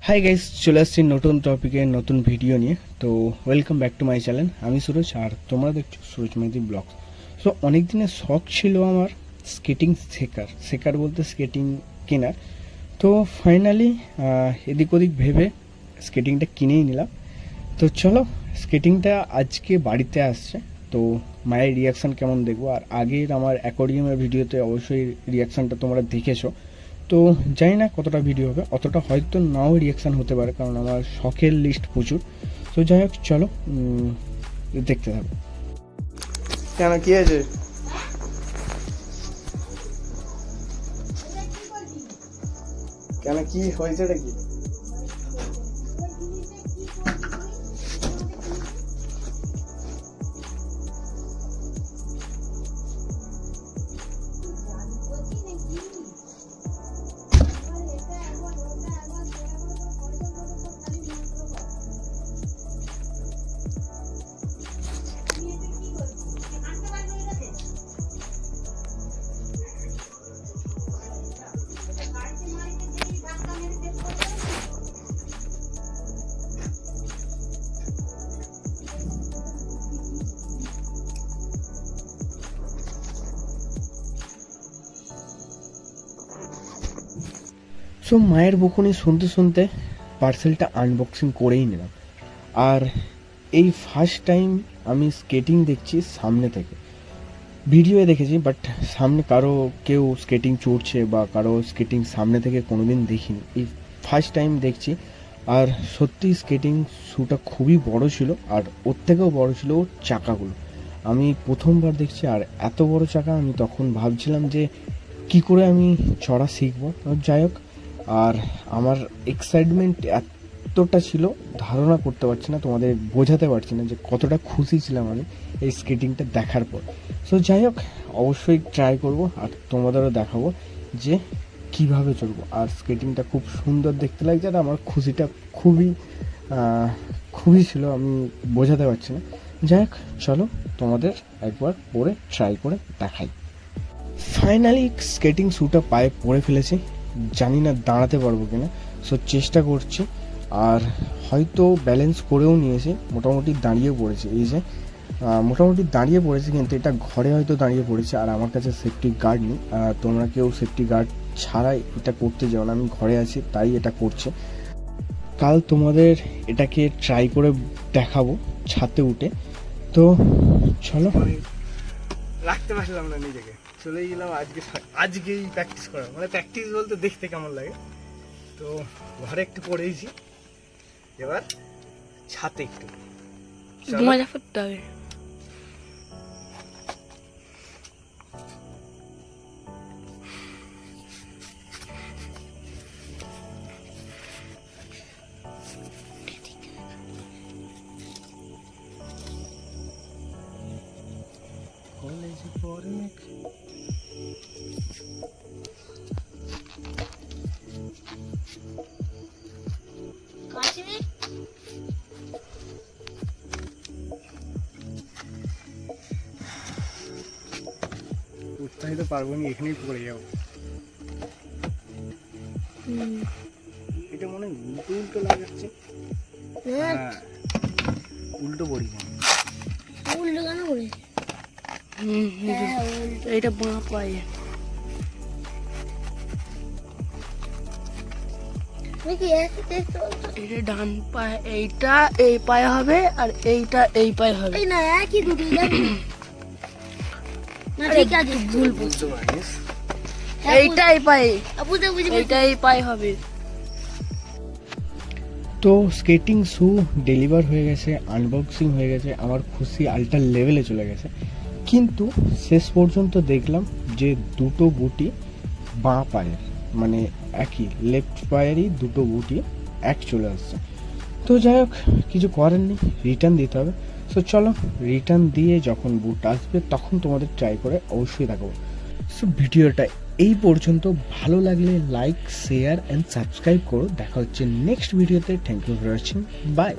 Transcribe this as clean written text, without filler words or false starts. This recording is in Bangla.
হাই গাইস, চলে আসছি নতুন টপিকে নতুন ভিডিও নিয়ে। তো welcome back to my channel. আমি সুরজ আর তোমরা দেখছো সুরজ মেহেদি ব্লগ। সো অনেক দিনের শখ ছিল আমার স্কেটিং শেখার বলতে স্কেটিং কেনার। তো ফাইনালি এদিক ওদিক ভেবে স্কেটিংটা কিনেই নিলাম। তো চলো, স্কেটিংটা আজকে বাড়িতে আসছে, তো মায়ের রিয়াকশান কেমন দেখবো। আর আগের আমার অ্যাকোয়ারিয়ামের ভিডিওতে অবশ্যই রিয়াকশানটা তোমরা দেখেছো। তো জানি না কতটা ভিডিও হবে, অতটা হয়তো নাও রিয়াকশান হতে পারে, কারণ আমার শখের লিস্ট প্রচুর। তো যাই হোক, চলো দেখতে থাকো। কেন, কি আছে? কেন, কি হয়েছে, এটা কি? সো মায়ের বকুনি শুনতে শুনতে পার্সেলটা আনবক্সিং করেই নিলাম। আর এই ফার্স্ট টাইম আমি স্কেটিং দেখছি সামনে থেকে। ভিডিওয়ে দেখেছি, বাট সামনে কেউ স্কেটিং চড়ছে বা কারো স্কেটিং সামনে থেকে কোনোদিন দেখিনি, এই ফার্স্ট টাইম দেখছি। আর সত্যি স্কেটিং শ্যুটা খুবই বড় ছিল, আর ওর থেকেও বড় ছিল ওর চাকাগুলো। আমি প্রথমবার দেখছি, আর এত বড় চাকা। আমি তখন ভাবছিলাম যে কি করে আমি চড়া শিখবো। যাই হোক, আর আমার এক্সাইটমেন্ট এতটা ছিল, ধারণা করতে পারছি না, তোমাদের বোঝাতে পারছি না যে কতটা খুশি ছিলাম আমি এই স্কেটিংটা দেখার পর। সো যাই হোক, অবশ্যই ট্রাই করব আর তোমাদেরও দেখাবো যে কিভাবে চলবো। আর স্কেটিংটা খুব সুন্দর দেখতে লাগছে, আর আমার খুশিটা খুবই ছিল, আমি বোঝাতে পারছি না। যাই হোক, চলো তোমাদের একবার পরে ট্রাই করে দেখাই। ফাইনালি স্কেটিং শ্যুটা পায়ে পরে ফেলেছি, জানি না দাঁড়াতে পারবো কিনা। সো চেষ্টা করছি, আর হয়তো ব্যালেন্স করেও নিয়েছি, মোটামুটি দাঁড়িয়ে পড়েছি। এই যে মোটামুটি দাঁড়িয়ে পড়েছি, কিন্তু এটা ঘরে হয়তো দাঁড়িয়ে পড়েছে। আর আমার কাছে সেফটি গার্ড নেই, তোমরা কেউ সেফটি গার্ড ছাড়াই এটা করতে যাও না। আমি ঘরে আছি তাই এটা করছে। কাল তোমাদের এটাকে ট্রাই করে দেখাবো ছাদে উঠে। তো চলো, রাখতে পারলাম না নিজেকে, চলে গেলাম আজকেই প্র্যাকটিস করা। মানে প্র্যাকটিস বলতে দেখতে কেমন লাগে। তো ঘরে একটু পড়েইছি, এবার ছাতে একটু মজা করতে হবে। কলেজে পড়ে উঠতে তো পারবো না, এখানেই পড়ে যাবো। এটা মনে হয় উল্টো উল্টো লাগাচ্ছে। হ্যাঁ, উল্টো পড়ি। উল্টো কেন পড়ি? এটা বাঁ পায়ে। এটা ডান পায়ে, এইটা এই পায়ে হবে, আর এইটা এই পায়ে হবে। না, একই দুটো। ভুল বুঝতে পারিস, এইটাই পায়ে, এইটাই পায়ে হবে। তো স্কেটিং শ্যু ডেলিভার হয়ে গেছে, আনবক্সিং হয়ে গেছে, আমার খুশি আল্টার লেভেলে চলে গেছে। কিন্তু শেষ পর্যন্ত দেখলাম যে দুটো বুটি বাঁ পায়ের, মানে একই লেফট পায়েরই দুটো বুটি এক চলে আসছে। তো যাই হোক, কিছু করার নেই, রিটার্ন দিতে হবে। সো চলো, রিটার্ন দিয়ে যখন বুট আসবে তখন তোমাদের ট্রাই করে অবশ্যই দেখাবো। সো ভিডিওটা এই পর্যন্ত, ভালো লাগলে লাইক, শেয়ার অ্যান্ড সাবস্ক্রাইব করো। দেখা হচ্ছে নেক্সট ভিডিওতে। Thank you for watching, by.